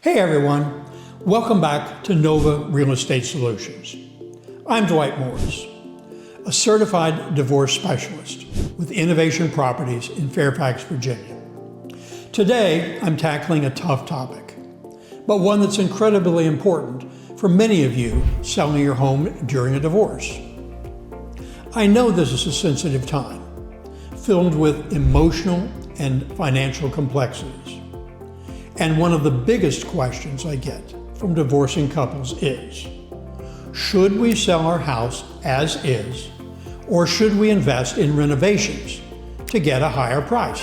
Hey everyone, welcome back to Nova Real Estate Solutions. I'm Dwight Morris, a certified divorce specialist with Innovation Properties in Fairfax, Virginia. Today, I'm tackling a tough topic, but one that's incredibly important for many of you selling your home during a divorce. I know this is a sensitive time, filled with emotional and financial complexities. And one of the biggest questions I get from divorcing couples is, should we sell our house as is, or should we invest in renovations to get a higher price?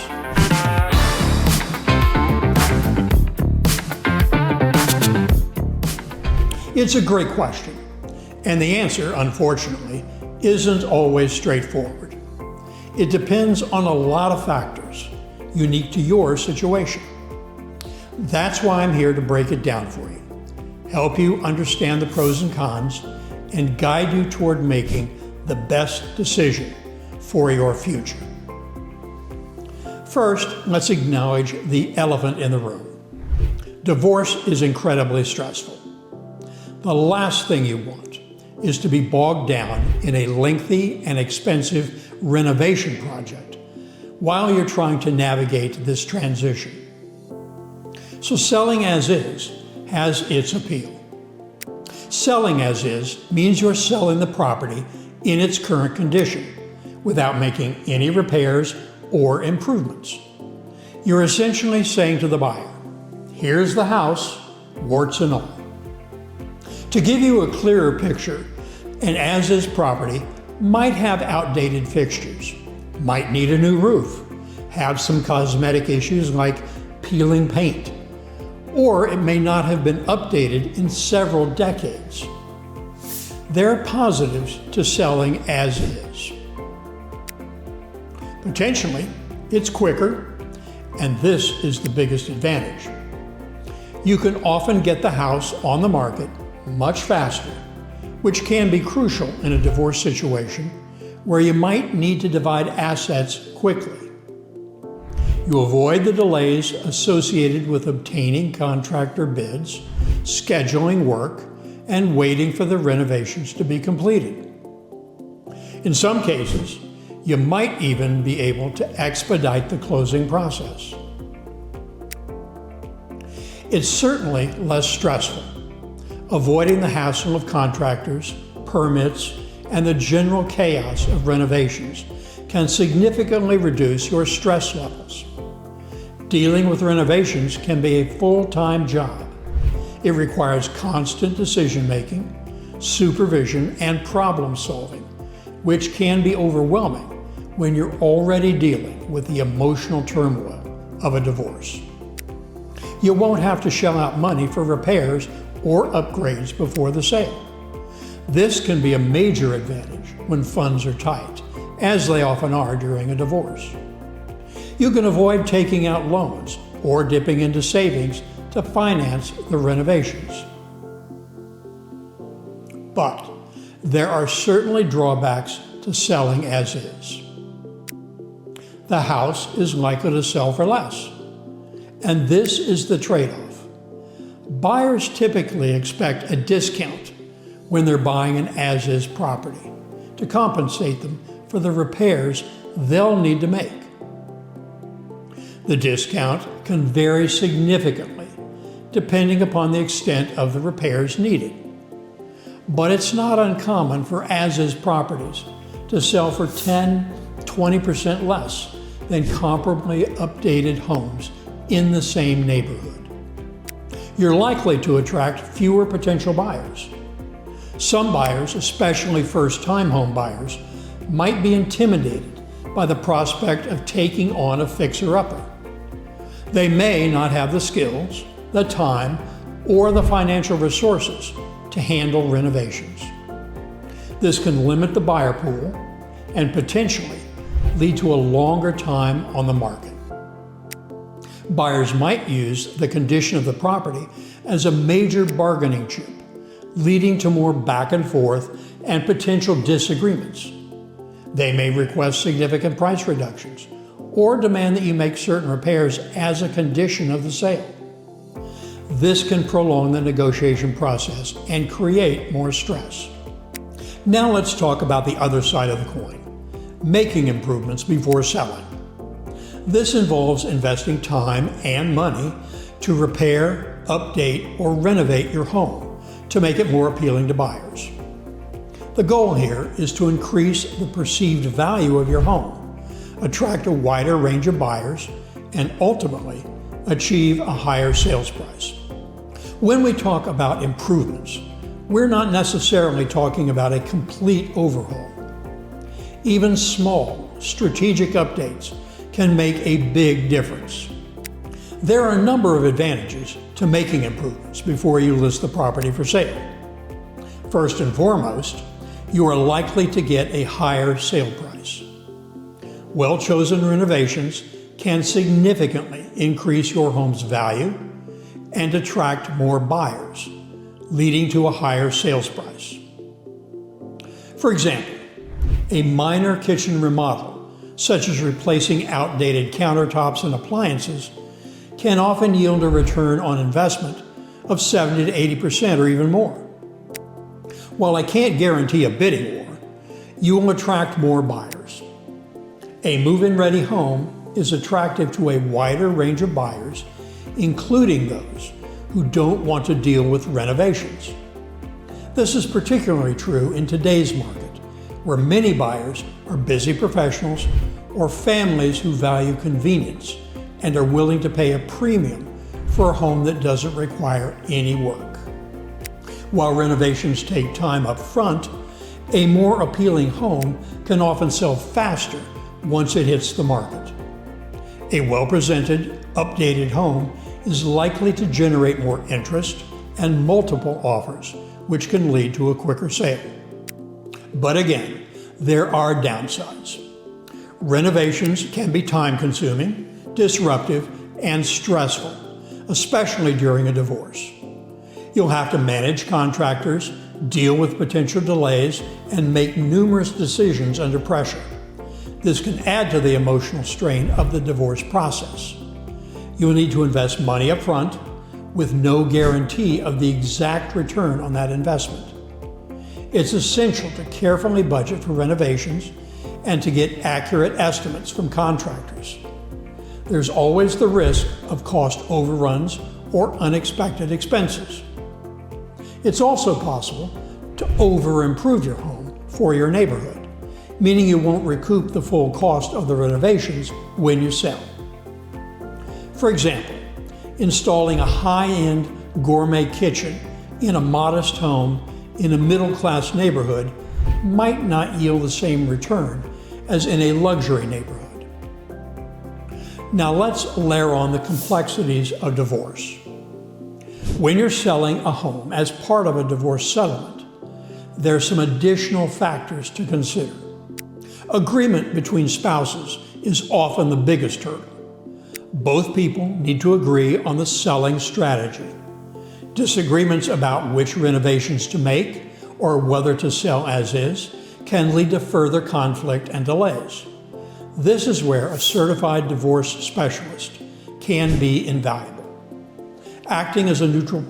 It's a great question, and the answer, unfortunately, isn't always straightforward. It depends on a lot of factors unique to your situation. That's why I'm here to break it down for you, help you understand the pros and cons, and guide you toward making the best decision for your future. First, let's acknowledge the elephant in the room. Divorce is incredibly stressful. The last thing you want is to be bogged down in a lengthy and expensive renovation project while you're trying to navigate this transition. So selling as is has its appeal. Selling as is means you're selling the property in its current condition without making any repairs or improvements. You're essentially saying to the buyer, here's the house, warts and all. To give you a clearer picture, an as-is property might have outdated fixtures, might need a new roof, have some cosmetic issues like peeling paint, or it may not have been updated in several decades. There are positives to selling as is. Potentially, it's quicker, and this is the biggest advantage. You can often get the house on the market much faster, which can be crucial in a divorce situation where you might need to divide assets quickly. You avoid the delays associated with obtaining contractor bids, scheduling work, and waiting for the renovations to be completed. In some cases, you might even be able to expedite the closing process. It's certainly less stressful. Avoiding the hassle of contractors, permits, and the general chaos of renovations can significantly reduce your stress levels. Dealing with renovations can be a full-time job. It requires constant decision-making, supervision, and problem-solving, which can be overwhelming when you're already dealing with the emotional turmoil of a divorce. You won't have to shell out money for repairs or upgrades before the sale. This can be a major advantage when funds are tight, as they often are during a divorce. You can avoid taking out loans or dipping into savings to finance the renovations. But there are certainly drawbacks to selling as is. The house is likely to sell for less, and this is the trade-off. Buyers typically expect a discount when they're buying an as-is property to compensate them for the repairs they'll need to make. The discount can vary significantly depending upon the extent of the repairs needed. But it's not uncommon for as-is properties to sell for 10–20% less than comparably updated homes in the same neighborhood. You're likely to attract fewer potential buyers. Some buyers, especially first-time home buyers, might be intimidated by the prospect of taking on a fixer-upper. They may not have the skills, the time, or the financial resources to handle renovations. This can limit the buyer pool and potentially lead to a longer time on the market. Buyers might use the condition of the property as a major bargaining chip, leading to more back and forth and potential disagreements. They may request significant price reductions or demand that you make certain repairs as a condition of the sale. This can prolong the negotiation process and create more stress. Now let's talk about the other side of the coin, making improvements before selling. This involves investing time and money to repair, update, or renovate your home to make it more appealing to buyers. The goal here is to increase the perceived value of your home, attract a wider range of buyers, and ultimately achieve a higher sales price. When we talk about improvements, we're not necessarily talking about a complete overhaul. Even small, strategic updates can make a big difference. There are a number of advantages to making improvements before you list the property for sale. First and foremost, you are likely to get a higher sale price. Well-chosen renovations can significantly increase your home's value and attract more buyers, leading to a higher sales price. For example, a minor kitchen remodel, such as replacing outdated countertops and appliances, can often yield a return on investment of 70 to 80% or even more. While I can't guarantee a bidding war, you will attract more buyers. A move-in ready home is attractive to a wider range of buyers, including those who don't want to deal with renovations. This is particularly true in today's market, where many buyers are busy professionals or families who value convenience and are willing to pay a premium for a home that doesn't require any work. While renovations take time up front, a more appealing home can often sell faster once it hits the market. A well-presented, updated home is likely to generate more interest and multiple offers, which can lead to a quicker sale. But again, there are downsides. Renovations can be time-consuming, disruptive, and stressful, especially during a divorce. You'll have to manage contractors, deal with potential delays, and make numerous decisions under pressure. This can add to the emotional strain of the divorce process. You'll need to invest money up front with no guarantee of the exact return on that investment. It's essential to carefully budget for renovations and to get accurate estimates from contractors. There's always the risk of cost overruns or unexpected expenses. It's also possible to over-improve your home for your neighborhood, meaning you won't recoup the full cost of the renovations when you sell. For example, installing a high-end gourmet kitchen in a modest home in a middle-class neighborhood might not yield the same return as in a luxury neighborhood. Now let's layer on the complexities of divorce. When you're selling a home as part of a divorce settlement, there are some additional factors to consider. Agreement between spouses is often the biggest hurdle. Both people need to agree on the selling strategy. Disagreements about which renovations to make or whether to sell as is can lead to further conflict and delays. This is where a certified divorce specialist can be invaluable, acting as a neutral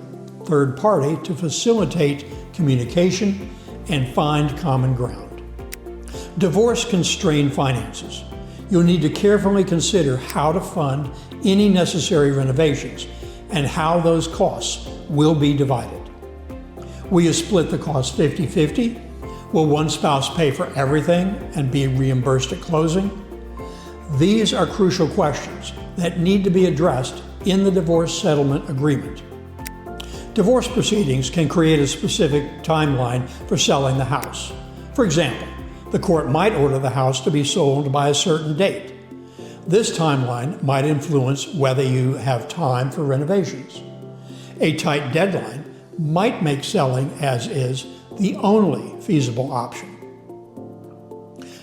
third party to facilitate communication and find common ground. Divorce can strain finances. You'll need to carefully consider how to fund any necessary renovations and how those costs will be divided. Will you split the cost 50-50? Will one spouse pay for everything and be reimbursed at closing? These are crucial questions that need to be addressed in the divorce settlement agreement. Divorce proceedings can create a specific timeline for selling the house. For example, the court might order the house to be sold by a certain date. This timeline might influence whether you have time for renovations. A tight deadline might make selling as is the only feasible option.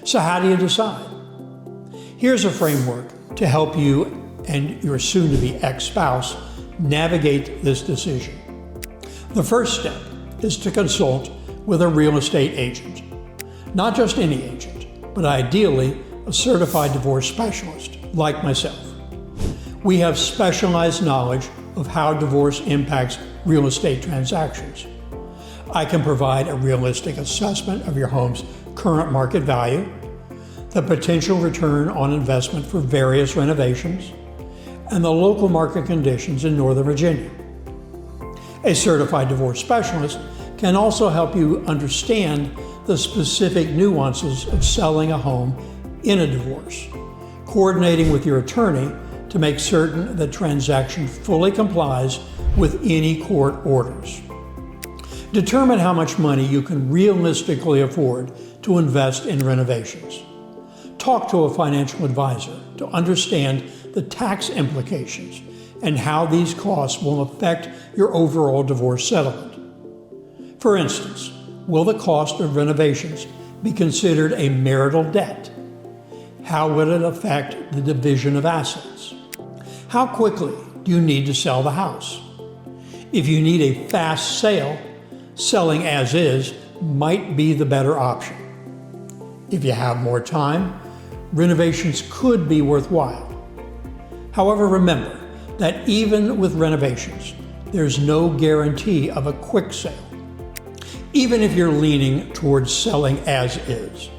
So how do you decide? Here's a framework to help you and your soon-to-be ex-spouse navigate this decision. The first step is to consult with a real estate agent. Not just any agent, but ideally a certified divorce specialist like myself. We have specialized knowledge of how divorce impacts real estate transactions. I can provide a realistic assessment of your home's current market value, the potential return on investment for various renovations, and the local market conditions in Northern Virginia. A certified divorce specialist can also help you understand the specific nuances of selling a home in a divorce, coordinating with your attorney to make certain the transaction fully complies with any court orders. Determine how much money you can realistically afford to invest in renovations. Talk to a financial advisor to understand the tax implications and how these costs will affect your overall divorce settlement. For instance, will the cost of renovations be considered a marital debt? How will it affect the division of assets? How quickly do you need to sell the house? If you need a fast sale, selling as is might be the better option. If you have more time, renovations could be worthwhile. However, remember that even with renovations, there's no guarantee of a quick sale. Even if you're leaning towards selling as is,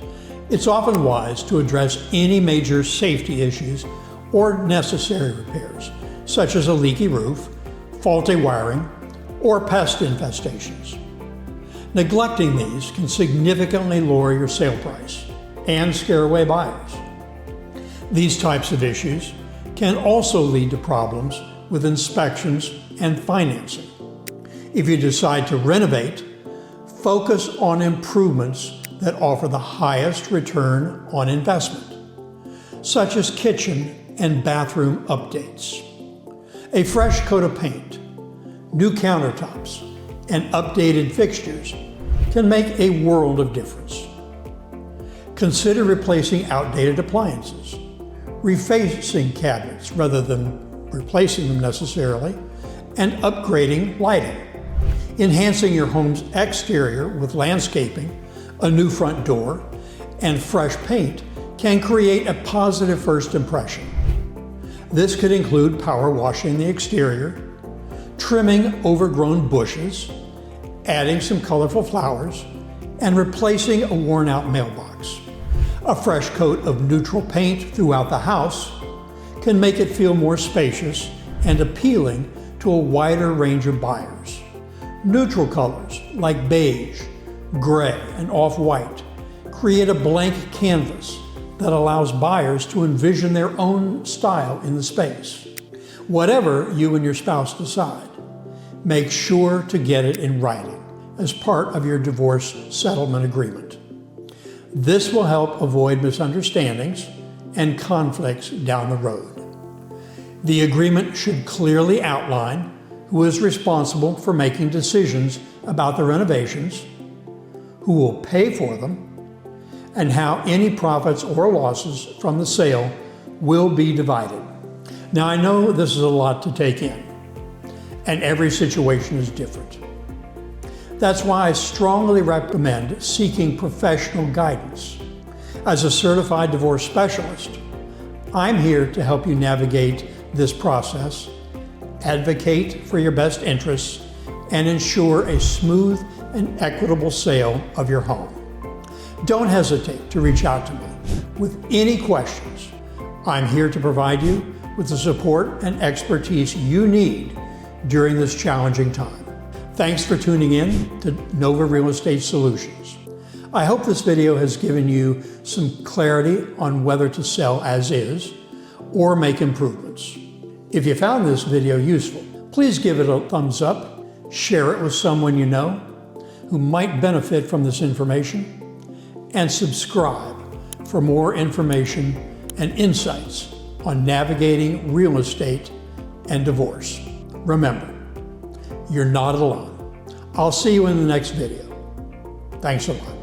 it's often wise to address any major safety issues or necessary repairs, such as a leaky roof, faulty wiring, or pest infestations. Neglecting these can significantly lower your sale price and scare away buyers. These types of issues can also lead to problems with inspections and financing. If you decide to renovate, focus on improvements that offer the highest return on investment, such as kitchen and bathroom updates. A fresh coat of paint, new countertops, and updated fixtures can make a world of difference. Consider replacing outdated appliances, refacing cabinets rather than replacing them necessarily, and upgrading lighting. Enhancing your home's exterior with landscaping, a new front door, and fresh paint can create a positive first impression. This could include power washing the exterior, trimming overgrown bushes, adding some colorful flowers, and replacing a worn-out mailbox. A fresh coat of neutral paint throughout the house can make it feel more spacious and appealing to a wider range of buyers. Neutral colors like beige, gray, and off-white create a blank canvas that allows buyers to envision their own style in the space. Whatever you and your spouse decide, make sure to get it in writing as part of your divorce settlement agreement. This will help avoid misunderstandings and conflicts down the road. The agreement should clearly outline who is responsible for making decisions about the renovations, who will pay for them, and how any profits or losses from the sale will be divided. Now, I know this is a lot to take in, and every situation is different. That's why I strongly recommend seeking professional guidance. As a certified divorce specialist, I'm here to help you navigate this process, advocate for your best interests, and ensure a smooth and equitable sale of your home. Don't hesitate to reach out to me with any questions. I'm here to provide you with the support and expertise you need during this challenging time. Thanks for tuning in to Nova Real Estate Solutions. I hope this video has given you some clarity on whether to sell as is or make improvements. If you found this video useful, please give it a thumbs up, share it with someone you know who might benefit from this information, and subscribe for more information and insights on navigating real estate and divorce. Remember, you're not alone. I'll see you in the next video. Thanks a lot.